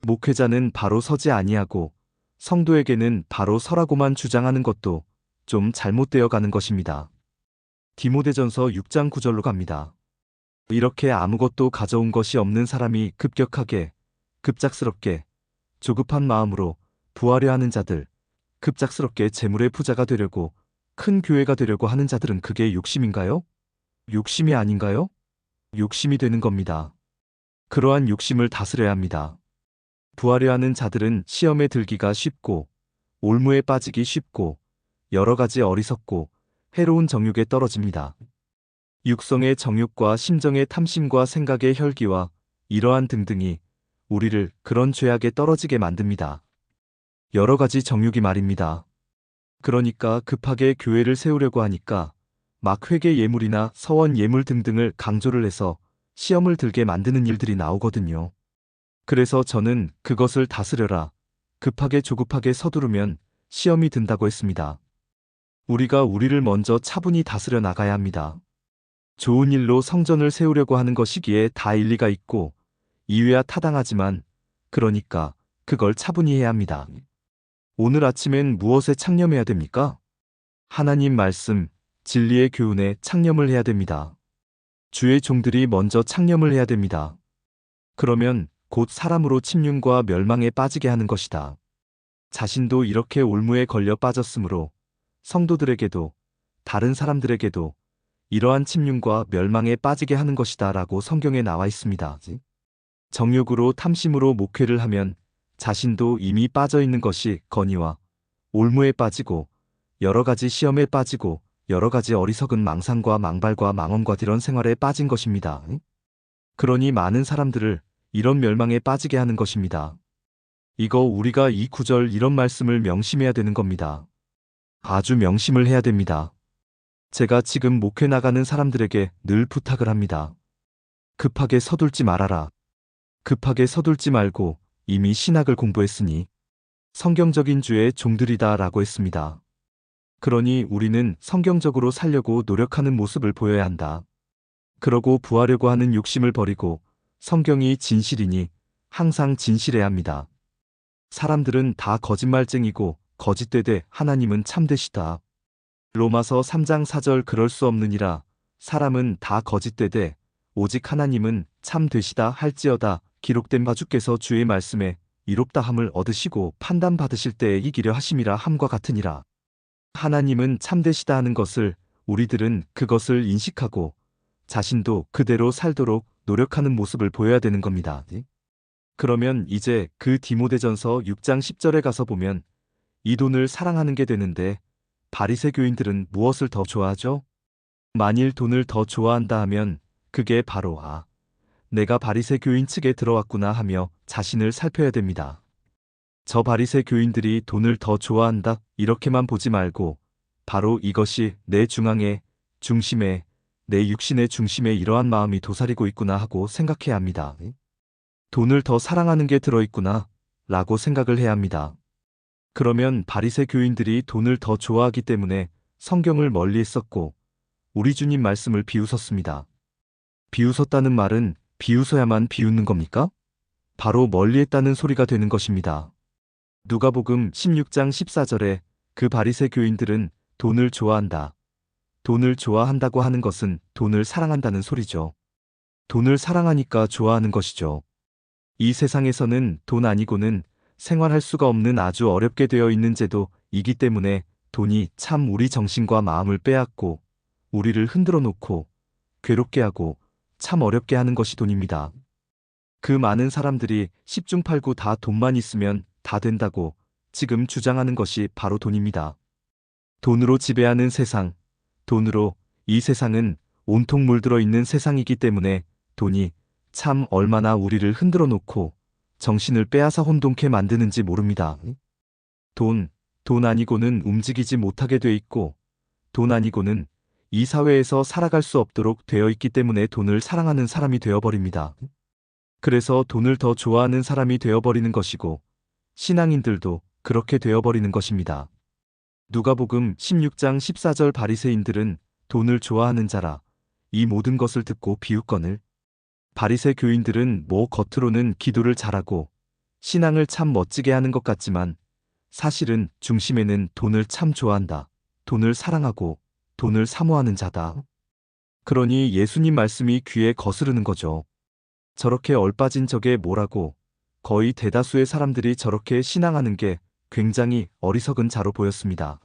목회자는 바로 서지 아니하고 성도에게는 바로 서라고만 주장하는 것도 좀 잘못되어 가는 것입니다. 디모데전서 6장 9절로 갑니다. 이렇게 아무것도 가져온 것이 없는 사람이 급격하게, 급작스럽게, 조급한 마음으로 부하려 하는 자들, 급작스럽게 재물의 부자가 되려고, 큰 교회가 되려고 하는 자들은 그게 욕심인가요? 욕심이 아닌가요? 욕심이 되는 겁니다. 그러한 욕심을 다스려야 합니다. 부하려 하는 자들은 시험에 들기가 쉽고, 올무에 빠지기 쉽고, 여러 가지 어리석고, 해로운 정욕에 떨어집니다. 육성의 정욕과 심정의 탐심과 생각의 혈기와 이러한 등등이 우리를 그런 죄악에 떨어지게 만듭니다. 여러 가지 정욕이 말입니다. 그러니까 급하게 교회를 세우려고 하니까 막 회계 예물이나 서원 예물 등등을 강조를 해서 시험을 들게 만드는 일들이 나오거든요. 그래서 저는 그것을 다스려라. 급하게 조급하게 서두르면 시험이 든다고 했습니다. 우리가 우리를 먼저 차분히 다스려 나가야 합니다. 좋은 일로 성전을 세우려고 하는 것이기에 다 일리가 있고 이유야 타당하지만 그러니까 그걸 차분히 해야 합니다. 오늘 아침엔 무엇에 창념해야 됩니까? 하나님 말씀, 진리의 교훈에 창념을 해야 됩니다. 주의 종들이 먼저 창념을 해야 됩니다. 그러면 곧 사람으로 침륜과 멸망에 빠지게 하는 것이다. 자신도 이렇게 올무에 걸려 빠졌으므로 성도들에게도 다른 사람들에게도 이러한 침륜과 멸망에 빠지게 하는 것이다 라고 성경에 나와 있습니다. 정욕으로 탐심으로 목회를 하면 자신도 이미 빠져 있는 것이 거니와 올무에 빠지고 여러 가지 시험에 빠지고 여러 가지 어리석은 망상과 망발과 망언과 이런 생활에 빠진 것입니다. 그러니 많은 사람들을 이런 멸망에 빠지게 하는 것입니다. 이거 우리가 이 구절 이런 말씀을 명심해야 되는 겁니다. 아주 명심을 해야 됩니다. 제가 지금 목회 나가는 사람들에게 늘 부탁을 합니다. 급하게 서둘지 말아라. 급하게 서둘지 말고 이미 신학을 공부했으니 성경적인 주의 종들이다 라고 했습니다. 그러니 우리는 성경적으로 살려고 노력하는 모습을 보여야 한다. 그러고 부하려고 하는 욕심을 버리고 성경이 진실이니 항상 진실해야 합니다. 사람들은 다 거짓말쟁이고 거짓되되 하나님은 참되시다. 로마서 3장 4절 그럴 수 없느니라. 사람은 다 거짓되되 오직 하나님은 참되시다 할지어다. 기록된 바 주께서 주의 말씀에 이롭다함을 얻으시고 판단받으실 때에 이기려 하심이라 함과 같으니라. 하나님은 참되시다 하는 것을 우리들은 그것을 인식하고 자신도 그대로 살도록 노력하는 모습을 보여야 되는 겁니다. 그러면 이제 그 디모데전서 6장 10절에 가서 보면 이 돈을 사랑하는 게 되는데 바리새 교인들은 무엇을 더 좋아하죠? 만일 돈을 더 좋아한다 하면 그게 바로 내가 바리새 교인 측에 들어왔구나 하며 자신을 살펴야 됩니다. 저 바리새 교인들이 돈을 더 좋아한다 이렇게만 보지 말고 바로 이것이 내 중앙에 중심에 내 육신의 중심에 이러한 마음이 도사리고 있구나 하고 생각해야 합니다. 돈을 더 사랑하는 게 들어있구나 라고 생각을 해야 합니다. 그러면 바리새 교인들이 돈을 더 좋아하기 때문에 성경을 멀리 했었고 우리 주님 말씀을 비웃었습니다. 비웃었다는 말은 비웃어야만 비웃는 겁니까? 바로 멀리 했다는 소리가 되는 것입니다. 누가복음 16장 14절에 그 바리새 교인들은 돈을 좋아한다. 돈을 좋아한다고 하는 것은 돈을 사랑한다는 소리죠. 돈을 사랑하니까 좋아하는 것이죠. 이 세상에서는 돈 아니고는 생활할 수가 없는 아주 어렵게 되어 있는 제도이기 때문에 돈이 참 우리 정신과 마음을 빼앗고 우리를 흔들어 놓고 괴롭게 하고 참 어렵게 하는 것이 돈입니다. 그 많은 사람들이 10중 8구 다 돈만 있으면 다 된다고 지금 주장하는 것이 바로 돈입니다. 돈으로 지배하는 세상, 돈으로 이 세상은 온통 물들어 있는 세상이기 때문에 돈이 참 얼마나 우리를 흔들어 놓고 정신을 빼앗아 혼돈케 만드는지 모릅니다. 돈 아니고는 움직이지 못하게 돼 있고 돈 아니고는 이 사회에서 살아갈 수 없도록 되어 있기 때문에 돈을 사랑하는 사람이 되어버립니다. 그래서 돈을 더 좋아하는 사람이 되어버리는 것이고 신앙인들도 그렇게 되어버리는 것입니다. 누가복음 16장 14절 바리새인들은 돈을 좋아하는 자라 이 모든 것을 듣고 비웃거늘 바리새 교인들은 뭐 겉으로는 기도를 잘하고 신앙을 참 멋지게 하는 것 같지만 사실은 중심에는 돈을 참 좋아한다. 돈을 사랑하고 돈을 사모하는 자다. 그러니 예수님 말씀이 귀에 거스르는 거죠. 저렇게 얼빠진 적에 뭐라고, 거의 대다수의 사람들이 저렇게 신앙하는 게 굉장히 어리석은 자로 보였습니다.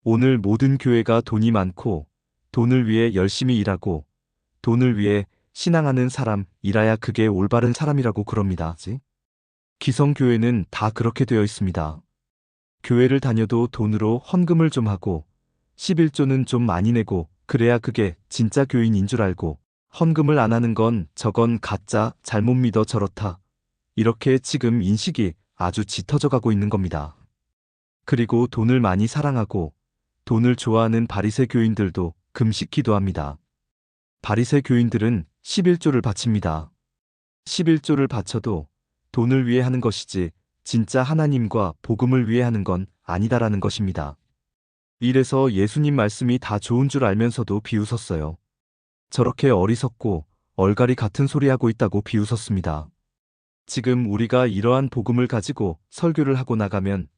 오늘 모든 교회가 돈이 많고 돈을 위해 열심히 일하고 돈을 위해 신앙하는 사람이라야 그게 올바른 사람이라고 그럽니다. 기성교회는 다 그렇게 되어 있습니다. 교회를 다녀도 돈으로 헌금을 좀 하고 11조는 좀 많이 내고 그래야 그게 진짜 교인인 줄 알고 헌금을 안 하는 건 저건 가짜, 잘못 믿어 저렇다. 이렇게 지금 인식이 아주 짙어져 가고 있는 겁니다. 그리고 돈을 많이 사랑하고 돈을 좋아하는 바리새 교인들도 금식 기도합니다. 바리새 교인들은 11조를 바칩니다. 11조를 바쳐도 돈을 위해 하는 것이지 진짜 하나님과 복음을 위해 하는 건 아니다라는 것입니다. 이래서 예수님 말씀이 다 좋은 줄 알면서도 비웃었어요. 저렇게 어리석고 얼갈이 같은 소리 하고 있다고 비웃었습니다. 지금 우리가 이러한 복음을 가지고 설교를 하고 나가면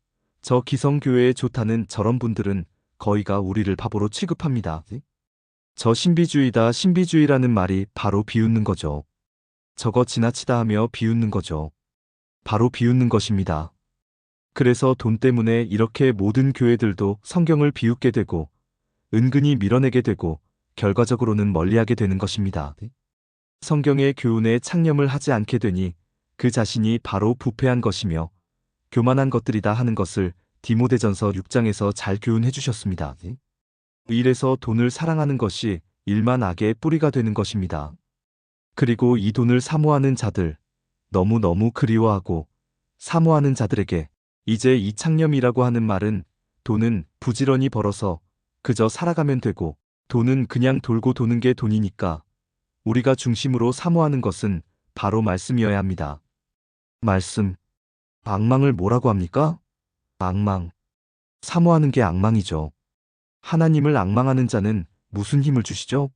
저 기성교회에 좋다는 저런 분들은 거의가 우리를 바보로 취급합니다. 저 신비주의다 신비주의라는 말이 바로 비웃는 거죠. 저거 지나치다 하며 비웃는 거죠. 바로 비웃는 것입니다. 그래서 돈 때문에 이렇게 모든 교회들도 성경을 비웃게 되고 은근히 밀어내게 되고 결과적으로는 멀리하게 되는 것입니다. 성경의 교훈에 창념을 하지 않게 되니 그 자신이 바로 부패한 것이며 교만한 것들이다 하는 것을 디모데전서 6장에서 잘 교훈해 주셨습니다. 이래서 돈을 사랑하는 것이 일만 악의 뿌리가 되는 것입니다. 그리고 이 돈을 사모하는 자들, 너무너무 그리워하고 사모하는 자들에게 이제 이 창념이라고 하는 말은 돈은 부지런히 벌어서 그저 살아가면 되고 돈은 그냥 돌고 도는 게 돈이니까 우리가 중심으로 사모하는 것은 바로 말씀이어야 합니다. 말씀. 악망을 뭐라고 합니까? 악망. 사모하는 게 악망이죠. 하나님을 악망하는 자는 무슨 힘을 주시죠?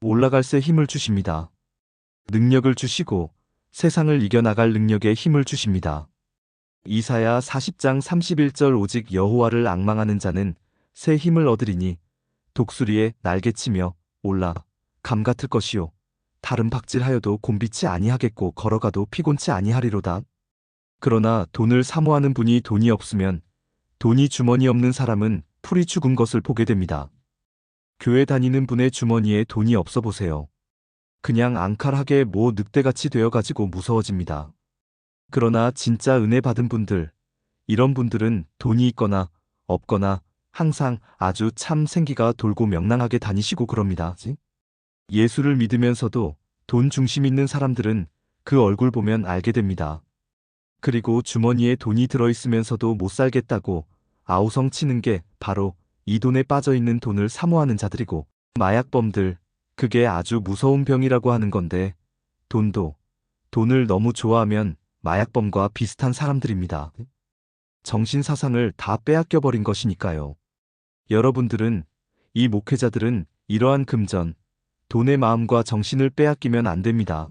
올라갈 새 힘을 주십니다. 능력을 주시고 세상을 이겨나갈 능력에 힘을 주십니다. 이사야 40장 31절 오직 여호와를 악망하는 자는 새 힘을 얻으리니 독수리에 날개치며 올라 감 같을 것이요 다른 박질하여도 곤비치 아니하겠고 걸어가도 피곤치 아니하리로다. 그러나 돈을 사모하는 분이 돈이 없으면 돈이 주머니 없는 사람은 풀이 죽은 것을 보게 됩니다. 교회 다니는 분의 주머니에 돈이 없어 보세요. 그냥 앙칼하게 뭐 늑대같이 되어가지고 무서워집니다. 그러나 진짜 은혜 받은 분들, 이런 분들은 돈이 있거나 없거나 항상 아주 참 생기가 돌고 명랑하게 다니시고 그럽니다. 예수를 믿으면서도 돈 중심 있는 사람들은 그 얼굴 보면 알게 됩니다. 그리고 주머니에 돈이 들어있으면서도 못 살겠다고 아우성 치는 게 바로 이 돈에 빠져있는 돈을 사모하는 자들이고 마약범들, 그게 아주 무서운 병이라고 하는 건데 돈을 너무 좋아하면 마약범과 비슷한 사람들입니다. 정신사상을 다 빼앗겨버린 것이니까요. 여러분들은, 이 목회자들은 이러한 금전, 돈의 마음과 정신을 빼앗기면 안 됩니다.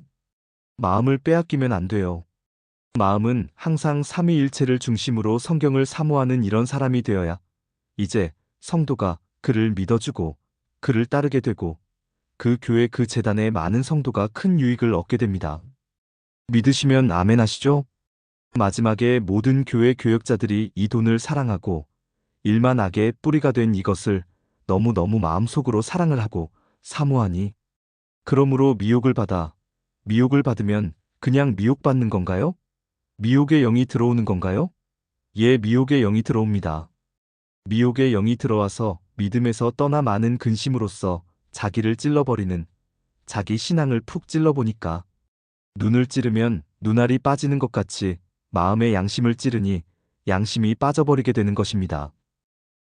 마음을 빼앗기면 안 돼요. 마음은 항상 삼위일체를 중심으로 성경을 사모하는 이런 사람이 되어야 이제 성도가 그를 믿어주고 그를 따르게 되고 그 교회 그 재단의 많은 성도가 큰 유익을 얻게 됩니다. 믿으시면 아멘 하시죠? 마지막에 모든 교회 교역자들이 이 돈을 사랑하고 일만 악의 뿌리가 된 이것을 너무너무 마음속으로 사랑을 하고 사모하니 그러므로 미혹을 받으면 그냥 미혹받는 건가요? 미혹의 영이 들어오는 건가요? 예, 미혹의 영이 들어옵니다. 미혹의 영이 들어와서 믿음에서 떠나 많은 근심으로써 자기를 찔러버리는, 자기 신앙을 푹 찔러보니까 눈을 찌르면 눈알이 빠지는 것 같이 마음의 양심을 찌르니 양심이 빠져버리게 되는 것입니다.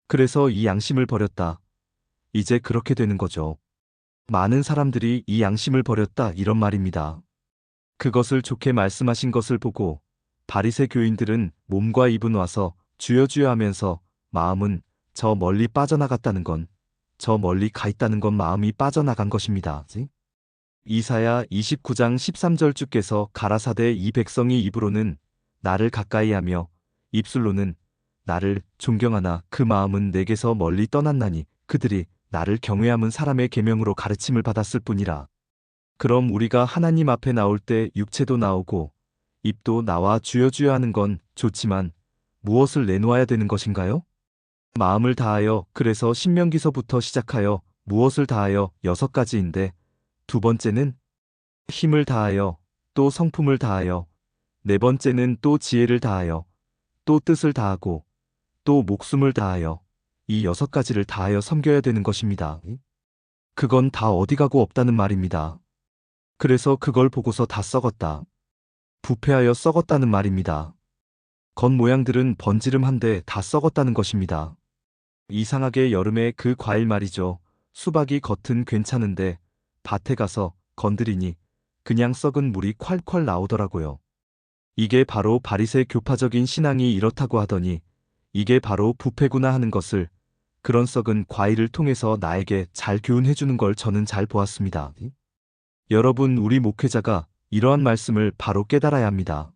그래서 이 양심을 버렸다. 이제 그렇게 되는 거죠. 많은 사람들이 이 양심을 버렸다 이런 말입니다. 그것을 좋게 말씀하신 것을 보고 바리새 교인들은 몸과 입은 와서 주여 주여 하면서 마음은 저 멀리 빠져나갔다는 건, 저 멀리 가 있다는 건 마음이 빠져나간 것입니다. 이사야 29장 13절 주께서 가라사대 이 백성이 입으로는 나를 가까이하며 입술로는 나를 존경하나 그 마음은 내게서 멀리 떠났나니 그들이 나를 경외함은 사람의 계명으로 가르침을 받았을 뿐이라. 그럼 우리가 하나님 앞에 나올 때 육체도 나오고 입도 나와 주여 주여 하는 건 좋지만 무엇을 내놓아야 되는 것인가요? 마음을 다하여, 그래서 신명기서부터 시작하여 무엇을 다하여 6가지인데, 두 번째는 힘을 다하여, 또 성품을 다하여, 네 번째는 또 지혜를 다하여, 또 뜻을 다하고, 또 목숨을 다하여, 이 6가지를 다하여 섬겨야 되는 것입니다. 그건 다 어디 가고 없다는 말입니다. 그래서 그걸 보고서 다 썩었다. 부패하여 썩었다는 말입니다. 겉모양들은 번지름한데 다 썩었다는 것입니다. 이상하게 여름에 그 과일 말이죠. 수박이 겉은 괜찮은데 밭에 가서 건드리니 그냥 썩은 물이 콸콸 나오더라고요. 이게 바로 바리새 교파적인 신앙이 이렇다고 하더니 이게 바로 부패구나 하는 것을 그런 썩은 과일을 통해서 나에게 잘 교훈해 주는 걸 저는 잘 보았습니다. 여러분, 우리 목회자가 이러한 말씀을 바로 깨달아야 합니다.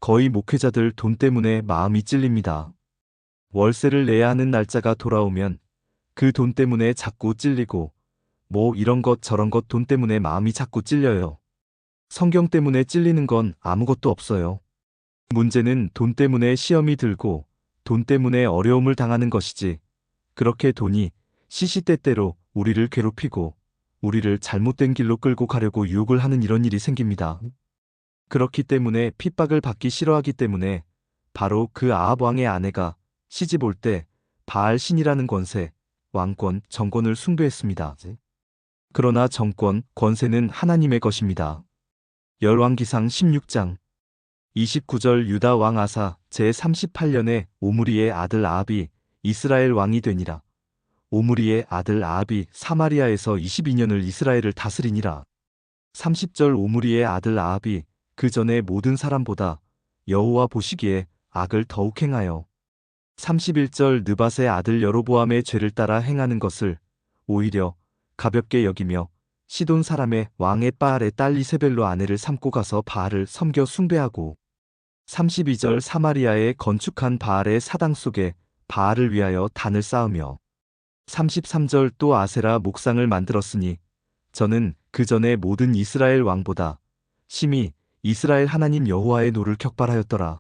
거의 목회자들 돈 때문에 마음이 찔립니다. 월세를 내야 하는 날짜가 돌아오면 그 돈 때문에 자꾸 찔리고 뭐 이런 것 저런 것 돈 때문에 마음이 자꾸 찔려요. 성경 때문에 찔리는 건 아무것도 없어요. 문제는 돈 때문에 시험이 들고 돈 때문에 어려움을 당하는 것이지, 그렇게 돈이 시시때때로 우리를 괴롭히고 우리를 잘못된 길로 끌고 가려고 유혹을 하는 이런 일이 생깁니다. 그렇기 때문에 핍박을 받기 싫어하기 때문에 바로 그 아합 왕의 아내가 시집 올 때 바알 신이라는 권세, 왕권, 정권을 숭배했습니다. 그러나 정권, 권세는 하나님의 것입니다. 열왕기상 16장 29절 유다 왕 아사 제38년에 오므리의 아들 아합이 이스라엘 왕이 되니라. 오므리의 아들 아합이 사마리아에서 22년을 이스라엘을 다스리니라. 30절 오므리의 아들 아합이 그 전에 모든 사람보다 여호와 보시기에 악을 더욱 행하여 31절 느밧의 아들 여로보암의 죄를 따라 행하는 것을 오히려 가볍게 여기며 시돈 사람의 왕의 바알의 딸 이세벨로 아내를 삼고 가서 바알을 섬겨 숭배하고 32절 사마리아에 건축한 바알의 사당 속에 바알을 위하여 단을 쌓으며 33절 또 아세라 목상을 만들었으니 저는 그 전에 모든 이스라엘 왕보다 심히 이스라엘 하나님 여호와의 노를 격발하였더라.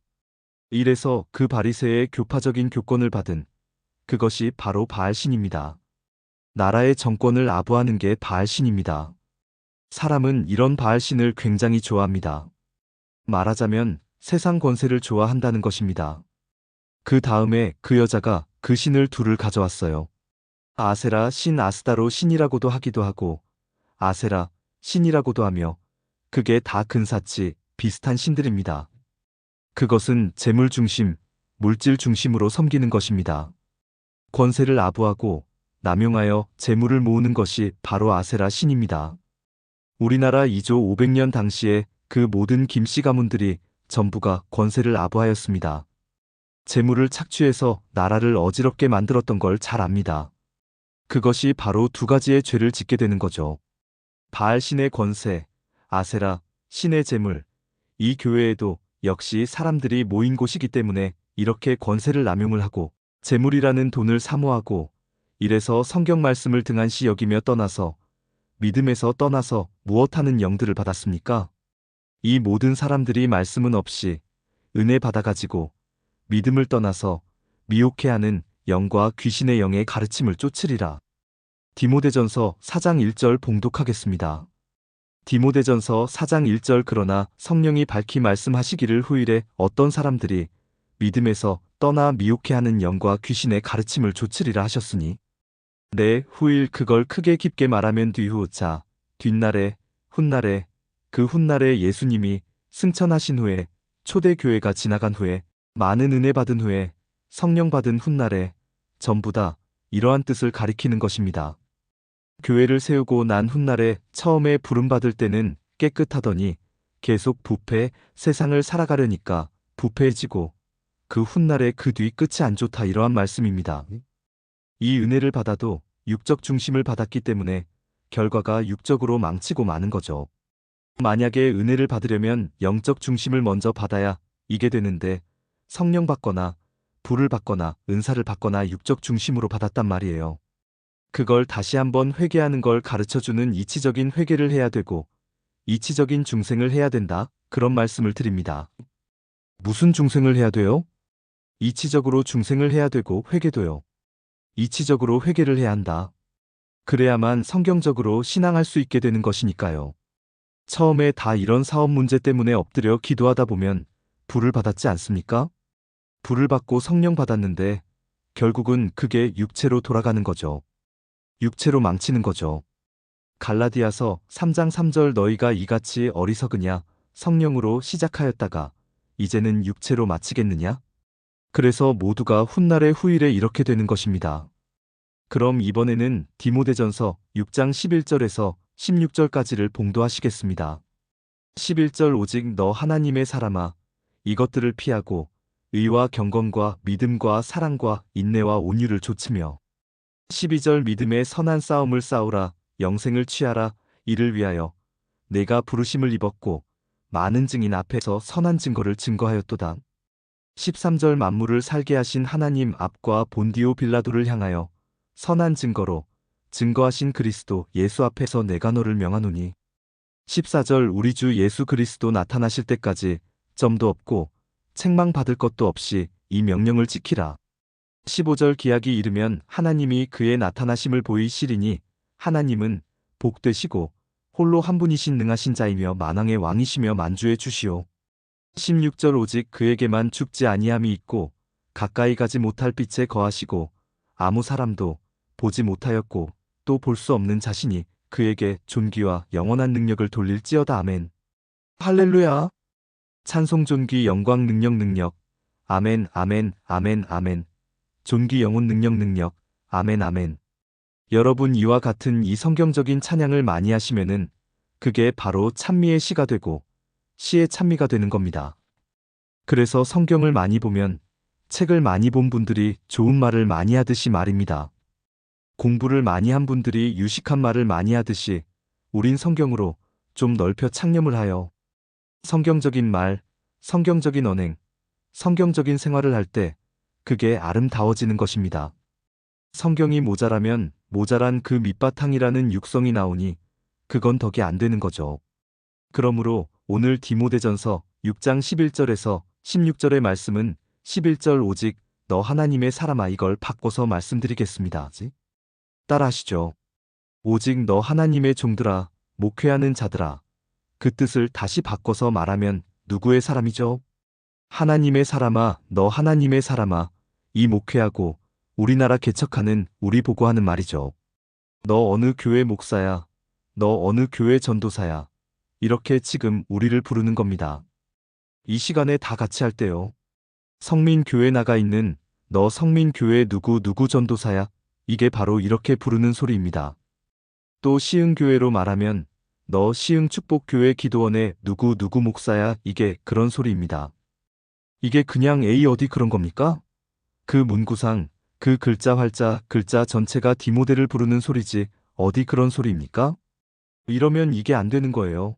이래서 그 바리새의 교파적인 교권을 받은 그것이 바로 바알신입니다. 나라의 정권을 아부하는 게 바알신입니다. 사람은 이런 바알신을 굉장히 좋아합니다. 말하자면 세상 권세를 좋아한다는 것입니다. 그 다음에 그 여자가 그 신을 둘을 가져왔어요. 아세라 신 아스다로 신이라고도 하기도 하고 아세라 신이라고도 하며 그게 다 근사치 비슷한 신들입니다. 그것은 재물 중심, 물질 중심으로 섬기는 것입니다. 권세를 아부하고 남용하여 재물을 모으는 것이 바로 아세라 신입니다. 우리나라 2조 500년 당시에 그 모든 김씨 가문들이 전부가 권세를 아부하였습니다. 재물을 착취해서 나라를 어지럽게 만들었던 걸 잘 압니다. 그것이 바로 두 가지의 죄를 짓게 되는 거죠. 바알 신의 권세, 아세라 신의 재물. 이 교회에도 역시 사람들이 모인 곳이기 때문에 이렇게 권세를 남용을 하고 재물이라는 돈을 사모하고 이래서 성경 말씀을 등한시 여기며 떠나서 믿음에서 떠나서 무엇하는 영들을 받았습니까? 이 모든 사람들이 말씀은 없이 은혜 받아가지고 믿음을 떠나서 미혹해하는 영과 귀신의 영의 가르침을 쫓으리라. 디모데전서 4장 1절 봉독하겠습니다. 디모데전서 4장 1절 그러나 성령이 밝히 말씀하시기를 후일에 어떤 사람들이 믿음에서 떠나 미혹해하는 영과 귀신의 가르침을 좇으리라 하셨으니 네, 후일 그걸 크게 깊게 말하면 뒤후 자, 뒷날에, 훗날에, 그 훗날에 예수님이 승천하신 후에 초대교회가 지나간 후에 많은 은혜 받은 후에 성령 받은 훗날에 전부 다 이러한 뜻을 가리키는 것입니다. 교회를 세우고 난 훗날에 처음에 부름받을 때는 깨끗하더니 계속 부패, 세상을 살아가려니까 부패해지고 그 훗날에 그 뒤 끝이 안 좋다 이러한 말씀입니다. 이 은혜를 받아도 육적 중심을 받았기 때문에 결과가 육적으로 망치고 마는 거죠. 만약에 은혜를 받으려면 영적 중심을 먼저 받아야 이게 되는데 성령 받거나 불을 받거나 은사를 받거나 육적 중심으로 받았단 말이에요. 그걸 다시 한번 회개하는 걸 가르쳐주는 이치적인 회개를 해야 되고 이치적인 중생을 해야 된다. 그런 말씀을 드립니다. 무슨 중생을 해야 돼요? 이치적으로 중생을 해야 되고 회개도요. 이치적으로 회개를 해야 한다. 그래야만 성경적으로 신앙할 수 있게 되는 것이니까요. 처음에 다 이런 사업 문제 때문에 엎드려 기도하다 보면 불을 받았지 않습니까? 불을 받고 성령 받았는데 결국은 그게 육체로 돌아가는 거죠. 육체로 망치는 거죠. 갈라디아서 3장 3절 너희가 이같이 어리석으냐 성령으로 시작하였다가 이제는 육체로 마치겠느냐? 그래서 모두가 훗날의 후일에 이렇게 되는 것입니다. 그럼 이번에는 디모데전서 6장 11절에서 16절까지를 봉도하시겠습니다. 11절 오직 너 하나님의 사람아 이것들을 피하고 의와 경건과 믿음과 사랑과 인내와 온유를 좇으며 12절 믿음의 선한 싸움을 싸우라 영생을 취하라 이를 위하여 내가 부르심을 입었고 많은 증인 앞에서 선한 증거를 증거하였도다. 13절 만물을 살게 하신 하나님 앞과 본디오 빌라도를 향하여 선한 증거로 증거하신 그리스도 예수 앞에서 내가 너를 명하노니 14절 우리 주 예수 그리스도 나타나실 때까지 점도 없고 책망받을 것도 없이 이 명령을 지키라. 15절 기약이 이르면 하나님이 그의 나타나심을 보이시리니 하나님은 복되시고 홀로 한 분이신 능하신 자이며 만왕의 왕이시며 만주의 주시오. 16절 오직 그에게만 죽지 아니함이 있고 가까이 가지 못할 빛에 거하시고 아무 사람도 보지 못하였고 또 볼 수 없는 자신이 그에게 존귀와 영원한 능력을 돌릴지어다. 아멘. 할렐루야. 찬송 존귀 영광 능력 아멘 아멘 아멘 아멘. 존귀 영혼 능력 아멘 아멘. 여러분 이와 같은 이 성경적인 찬양을 많이 하시면은 그게 바로 찬미의 시가 되고 시의 찬미가 되는 겁니다. 그래서 성경을 많이 보면 책을 많이 본 분들이 좋은 말을 많이 하듯이 말입니다. 공부를 많이 한 분들이 유식한 말을 많이 하듯이 우린 성경으로 좀 넓혀 창념을 하여 성경적인 말, 성경적인 언행, 성경적인 생활을 할 때 그게 아름다워지는 것입니다. 성경이 모자라면 모자란 그 밑바탕이라는 육성이 나오니 그건 덕이 안 되는 거죠. 그러므로 오늘 디모데전서 6장 11절에서 16절의 말씀은 11절 오직 너 하나님의 사람아 이걸 바꿔서 말씀드리겠습니다. 따라하시죠. 오직 너 하나님의 종들아, 목회하는 자들아. 그 뜻을 다시 바꿔서 말하면 누구의 사람이죠? 하나님의 사람아, 너 하나님의 사람아. 이 목회하고 우리나라 개척하는 우리 보고 하는 말이죠. 너 어느 교회 목사야? 너 어느 교회 전도사야? 이렇게 지금 우리를 부르는 겁니다. 이 시간에 다 같이 할 때요. 성민교회 나가 있는 너 성민교회 누구 전도사야? 이게 바로 이렇게 부르는 소리입니다. 또 시흥교회로 말하면 너 시흥축복교회 기도원의 누구 목사야? 이게 그런 소리입니다. 이게 그냥 에이 어디 그런 겁니까? 그 문구상 그 글자 활자 글자 전체가 디모데를 부르는 소리지 어디 그런 소리입니까? 이러면 이게 안 되는 거예요.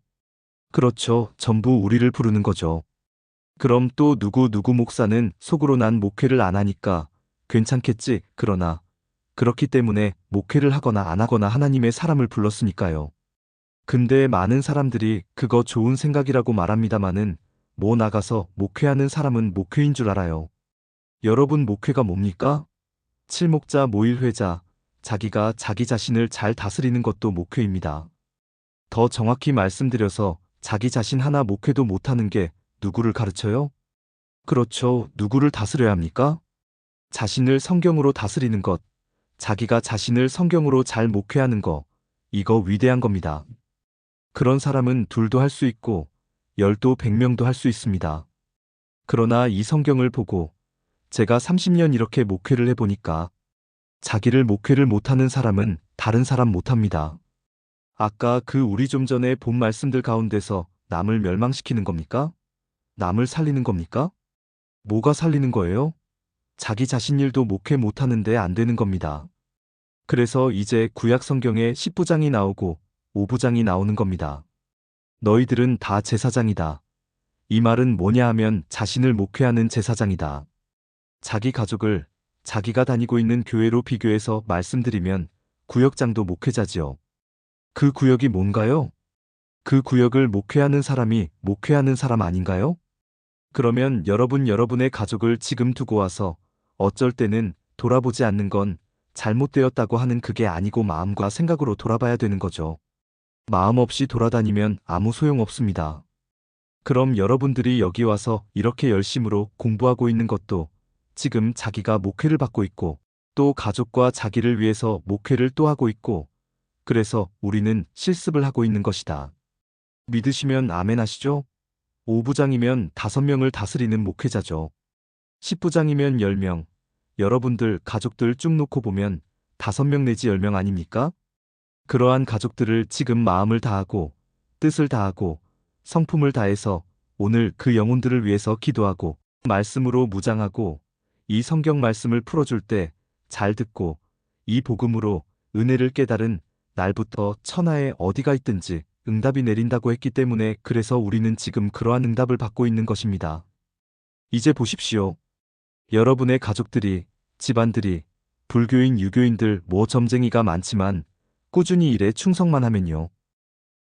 그렇죠. 전부 우리를 부르는 거죠. 그럼 또 누구 목사는 속으로 난 목회를 안 하니까 괜찮겠지. 그러나 그렇기 때문에 목회를 하거나 안 하거나 하나님의 사람을 불렀으니까요. 근데 많은 사람들이 그거 좋은 생각이라고 말합니다마는 뭐 나가서 목회하는 사람은 목회인 줄 알아요. 여러분 목회가 뭡니까? 칠목자 모일회자, 자기가 자기 자신을 잘 다스리는 것도 목회입니다. 더 정확히 말씀드려서 자기 자신 하나 목회도 못하는 게 누구를 가르쳐요? 그렇죠. 누구를 다스려야 합니까? 자신을 성경으로 다스리는 것, 자기가 자신을 성경으로 잘 목회하는 거, 이거 위대한 겁니다. 그런 사람은 둘도 할 수 있고 10도 100명도 할 수 있습니다. 그러나 이 성경을 보고 제가 30년 이렇게 목회를 해보니까 자기를 목회를 못하는 사람은 다른 사람 못합니다. 아까 그 우리 좀 전에 본 말씀들 가운데서 남을 멸망시키는 겁니까? 남을 살리는 겁니까? 뭐가 살리는 거예요? 자기 자신 일도 목회 못하는데 안 되는 겁니다. 그래서 이제 구약 성경에 10부장이 나오고 5부장이 나오는 겁니다. 너희들은 다 제사장이다. 이 말은 뭐냐 하면 자신을 목회하는 제사장이다. 자기 가족을 자기가 다니고 있는 교회로 비교해서 말씀드리면 구역장도 목회자지요. 그 구역이 뭔가요? 그 구역을 목회하는 사람이 목회하는 사람 아닌가요? 그러면 여러분의 가족을 지금 두고 와서 어쩔 때는 돌아보지 않는 건 잘못되었다고 하는 그게 아니고 마음과 생각으로 돌아봐야 되는 거죠. 마음 없이 돌아다니면 아무 소용 없습니다. 그럼 여러분들이 여기 와서 이렇게 열심으로 공부하고 있는 것도 지금 자기가 목회를 받고 있고 또 가족과 자기를 위해서 목회를 또 하고 있고 그래서 우리는 실습을 하고 있는 것이다. 믿으시면 아멘 하시죠? 5부장이면 5명을 다스리는 목회자죠. 10부장이면 10명. 여러분들 가족들 쭉 놓고 보면 5명 내지 10명 아닙니까? 그러한 가족들을 지금 마음을 다하고 뜻을 다하고 성품을 다해서 오늘 그 영혼들을 위해서 기도하고 말씀으로 무장하고 이 성경 말씀을 풀어줄 때 잘 듣고 이 복음으로 은혜를 깨달은 날부터 천하에 어디가 있든지 응답이 내린다고 했기 때문에 그래서 우리는 지금 그러한 응답을 받고 있는 것입니다. 이제 보십시오. 여러분의 가족들이, 집안들이, 불교인, 유교인들 뭐 점쟁이가 많지만 꾸준히 일에 충성만 하면요.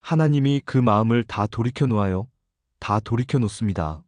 하나님이 그 마음을 다 돌이켜 놓아요. 다 돌이켜 놓습니다.